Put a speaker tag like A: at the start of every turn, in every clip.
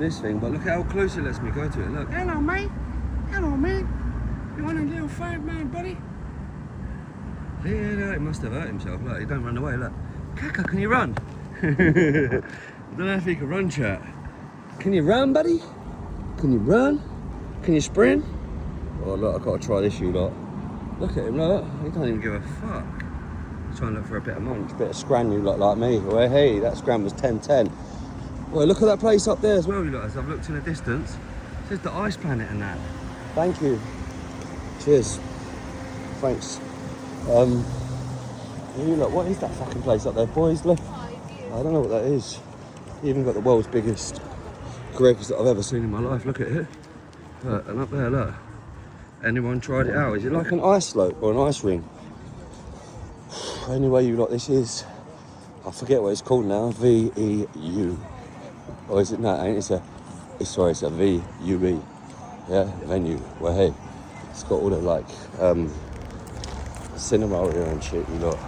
A: this thing, but look how close it lets me go to it. Look.
B: Hello, mate. Hello, man. You want a little five, man, buddy?
A: Yeah, it must have hurt himself. Look, he don't run away. Look. Kaka, can you run? I don't know if he can run, chat. Can you run, buddy? Can you run? Can you sprint? Oh, look, I've got to try this, you lot. Look at him, look. He don't even give a fuck. He's trying to look for a bit of munch, bit of scran, you lot like me. Well, hey, that scran was 10-10. Well, look at that place up there as well, you lot. As I've looked in the distance, it says the ice planet and that. Thank you. Cheers. Thanks. You lot, what is that fucking place up there, boys? Look. I don't know what that is. You even got the world's biggest Greggs that I've ever seen in my life. Look at it. Look, and up there, look. Anyone tried it out? Is it like an ice slope or an ice ring? Anyway, you lot, this is, I forget what it's called now, VEU. Or is it not? It's a VUE. Yeah, venue. Well, hey, it's got all the like cinema area and shit, you lot.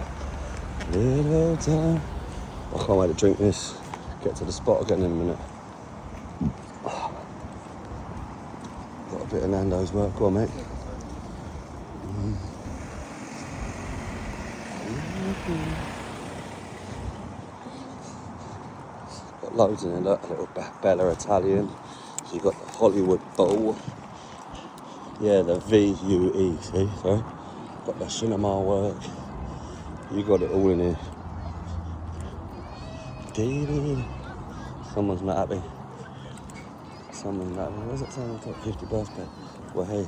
A: Little time. I can't wait to drink this. Get to the spot again in a minute. Got a bit of Nando's work. Go on, mate. Got loads in there. Look, a little Bella Italian. So you got the Hollywood Bowl. Yeah, the VUE. See, sorry. Got the cinema work. You got it all in here. Someone's not happy. Someone's not happy. Where's that someone top 50 birthday? Well, hey.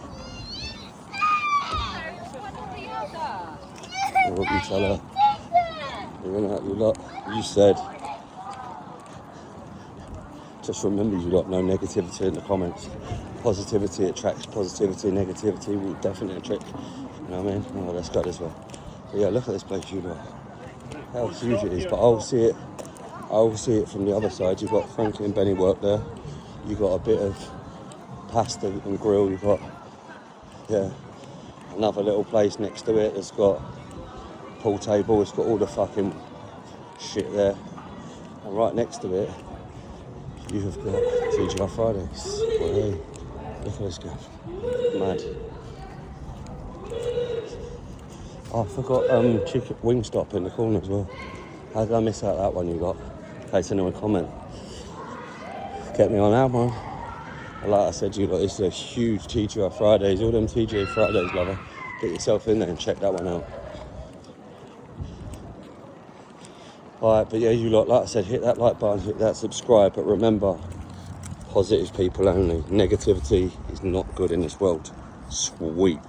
A: What you tell her? You're gonna you lot. You said. Just remember, you lot, no negativity in the comments. Positivity attracts positivity. Negativity will definitely attract. You know what I mean? Oh, let's go this way. But yeah, look at this place, you lot. How huge it is, but I'll see it from the other side. You've got Frankie and Benny work there. You've got a bit of pasta and grill. You've got, yeah, another little place next to it that's got pool table. It's got all the fucking shit there. And right next to it, you have got TGI Fridays. Well, hey, look at this guy. Mad. Oh, I forgot chicken Wingstop in the corner as well. How did I miss out that one you got? In case anyone comment. Get me on that one. And like I said to you, like, this is a huge TGI Fridays. All them TGI Fridays, lover. Get yourself in there and check that one out. Alright, but yeah, you lot, like I said, hit that like button, hit that subscribe. But remember, positive people only. Negativity is not good in this world. Sweet.